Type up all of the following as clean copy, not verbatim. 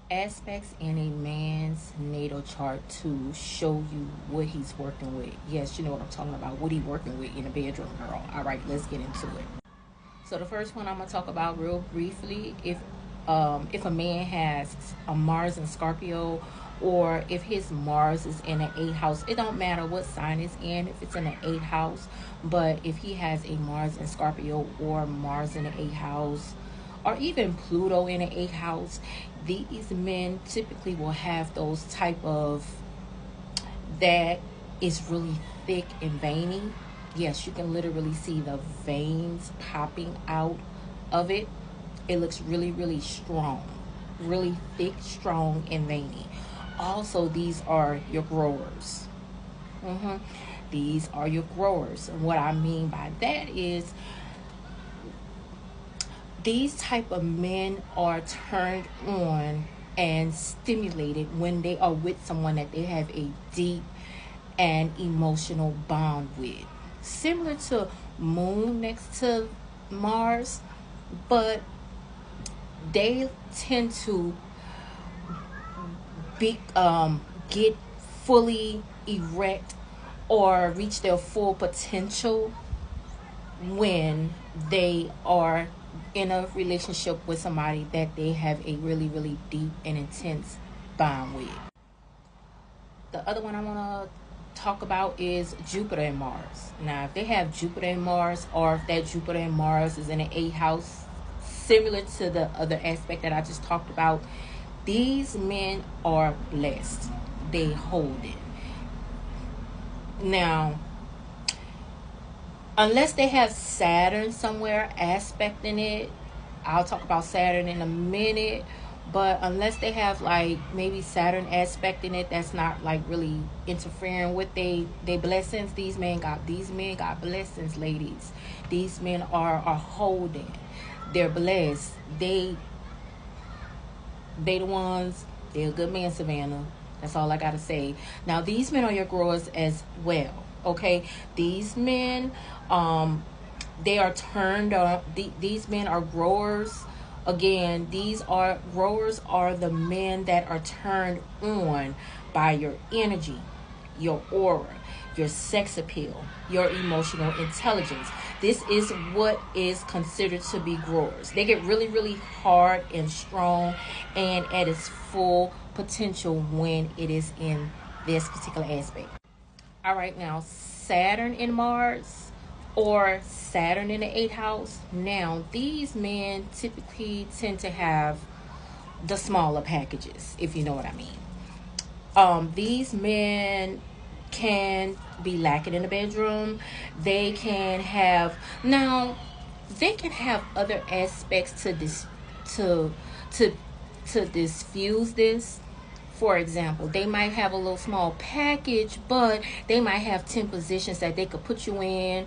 Aspects in a man's natal chart to show you what he's working with. Yes, you know what I'm talking about. What he working with in the bedroom, girl. All right, let's get into it. So the first one I'm gonna talk about real briefly, if a man has a Mars in Scorpio, or if his Mars is in an eighth house, it don't matter what sign it's in, if it's in an eighth house, but if he has a Mars in Scorpio or Mars in the eighth house, or even Pluto in the eighth house, these men typically will have those type of, that is really thick and veiny. Yes, you can literally see the veins popping out of it. It looks really, really strong, really thick, strong, and veiny. Also, these are your growers. These are your growers. And what I mean by that is, these type of men are turned on and stimulated when they are with someone that they have a deep and emotional bond with, similar to Moon next to Mars, but they tend to be get fully erect or reach their full potential when they are in a relationship with somebody that they have a really, really deep and intense bond with. The other one I want to talk about is Jupiter and Mars. Now, if they have Jupiter and Mars, or if that Jupiter and Mars is in an eighth house, similar to the other aspect that I just talked about, these men are blessed. They hold it. Now, unless they have Saturn somewhere aspecting it, I'll talk about Saturn in a minute. But unless they have like maybe Saturn aspecting it, that's not like really interfering with they blessings. These men got blessings, ladies. These men are holding. They're blessed. They the ones. They're a good man, Savannah. That's all I gotta say. Now these men are your growers as well. Okay, these men, they are turned on. These men are growers. Again, these are growers, are the men that are turned on by your energy, your aura, your sex appeal, your emotional intelligence. This is what is considered to be growers. They get really, really hard and strong and at its full potential when it is in this particular aspect. All right, now Saturn in Mars, or Saturn in the eighth house. Now, these men typically tend to have the smaller packages, if you know what I mean. These men can be lacking in the bedroom. They can have, now they can have other aspects to this, to to to diffuse this. For example, they might have a little small package, but they might have 10 positions that they could put you in,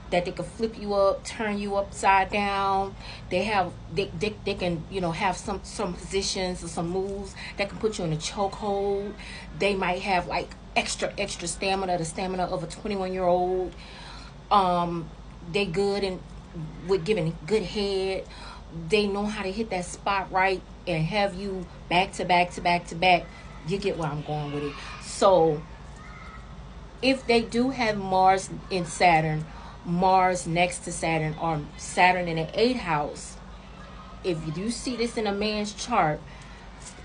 that they could flip you up, turn you upside down. They can, have some positions or some moves that can put you in a chokehold. They might have like extra stamina, the stamina of a 21-year old. They good and with giving good head. They know how to hit that spot right and have you back to back to back to back. You get where I'm going with it. So if they do have Mars in Saturn, Mars next to Saturn, or Saturn in the eighth house, if you do see this in a man's chart,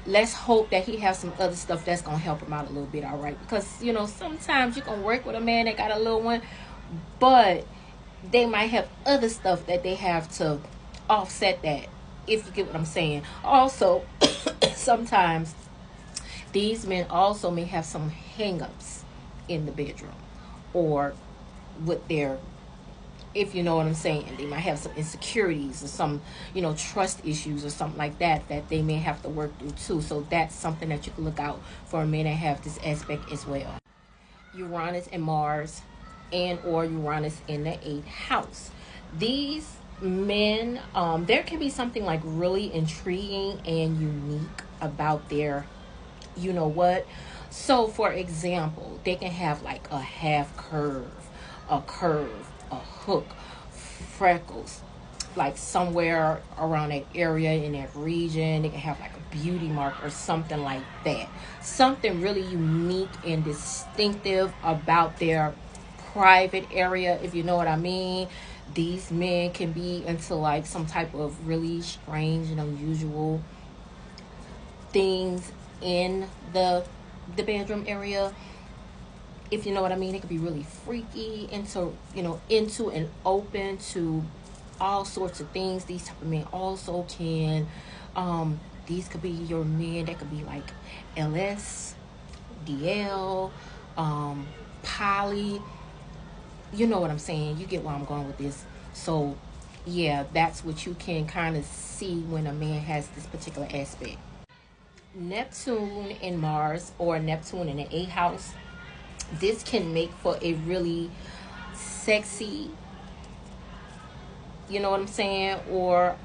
let's hope that he has some other stuff that's gonna help him out a little bit. All right, because sometimes you can work with a man that got a little one, but they might have other stuff that they have to offset that, if you get what I'm saying. Also, sometimes these men also may have some hangups in the bedroom, or with their, if you know what I'm saying, they might have some insecurities or some, trust issues or something like that they may have to work through too. So that's something that you can look out for men that have this aspect as well. Uranus and Mars, and or Uranus in the eighth house. These men, there can be something like really intriguing and unique about their, you know what. So for example, they can have like a half curve, a hook, freckles, like somewhere around that area in that region. They can have like a beauty mark or something like that. Something really unique and distinctive about their private area, if you know what I mean. These men can be into like some type of really strange and unusual things in the bedroom area, if you know what I mean. It could be really freaky, into and open to all sorts of things. These type of men also can, these could be your men that could be like LS, DL, poly. You know what I'm saying. You get where I'm going with this. So yeah, that's what you can kind of see when a man has this particular aspect. Neptune in Mars, or Neptune in the eighth house, this can make for a really sexy, you know what I'm saying, or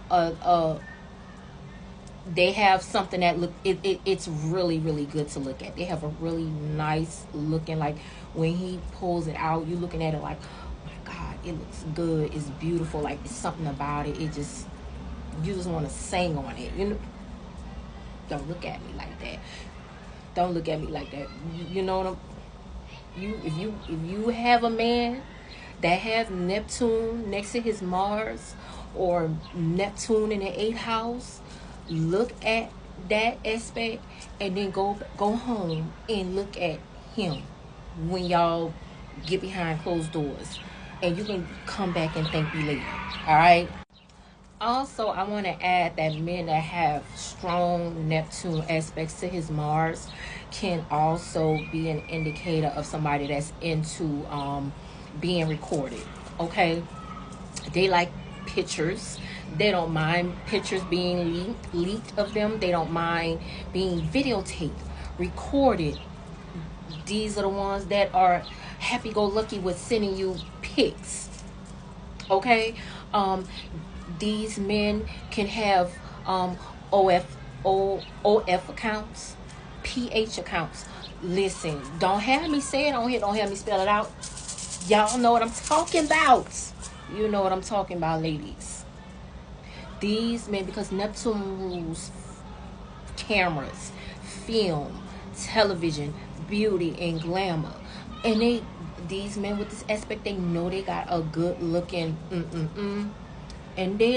they have something that it's really really good to look at. They have a really nice looking, like when he pulls it out, you looking at it like, oh my god, it looks good, it's beautiful, like it's something about it, you just want to sing on it, don't look at me like that. Don't look at me like that. You know what I'm, if you have a man that has Neptune next to his Mars, or Neptune in the eighth house, look at that aspect, and then go home and look at him when y'all get behind closed doors, and you can come back and thank me later. All right. Also, I want to add that men that have strong Neptune aspects to his Mars can also be an indicator of somebody that's into being recorded. Okay, they like pictures. They don't mind pictures being leaked of them. They don't mind being videotaped, recorded. These are the ones that are happy-go-lucky with sending you pics. Okay, these men can have OF OF accounts, PH accounts. Listen, don't have me say it on here. Don't have me spell it out. Y'all know what I'm talking about. You know what I'm talking about, ladies. These men, because Neptune rules cameras, film, television, beauty, and glamour, and these men with this aspect, they know they got a good looking and they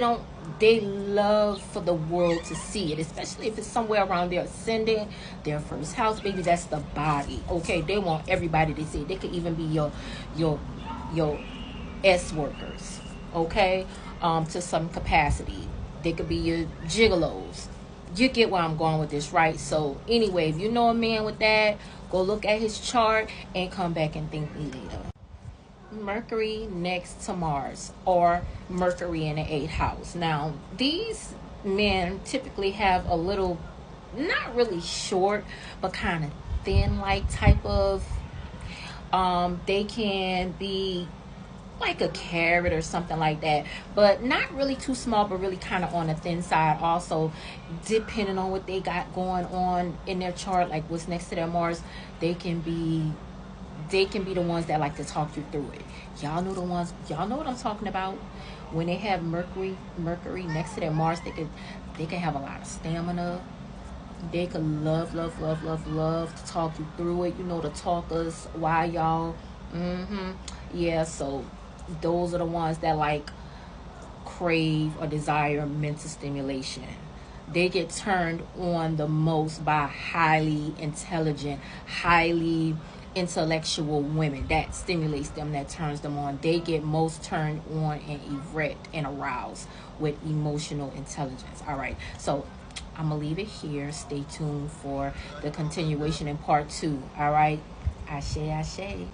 love for the world to see it, especially if it's somewhere around their ascendant, their first house. Baby, that's the body. Okay, they want everybody to see it. They could even be your S workers. Okay, to some capacity. They could be your gigolos. You get where I'm going with this, right? So anyway, if you know a man with that, go look at his chart and come back and thank me later. Mercury next to Mars, or Mercury in the eighth house. Now, these men typically have a little, not really short, but kind of thin like type of, they can be like a carrot or something like that, but not really too small, but really kind of on the thin side. Also, depending on what they got going on in their chart, like what's next to their Mars, they can be the ones that like to talk you through it. Y'all know the ones, y'all know what I'm talking about. When they have Mercury next to their Mars, they can have a lot of stamina. They could love to talk you through it. You know, the talkers. Why y'all? Yeah, so those are the ones that like crave or desire mental stimulation. They get turned on the most by highly intelligent, highly intellectual women. That stimulates them, that turns them on. They get most turned on and erect and aroused with emotional intelligence. All right, so I'm gonna leave it here. Stay tuned for the continuation in part 2. All right, ashe ashe.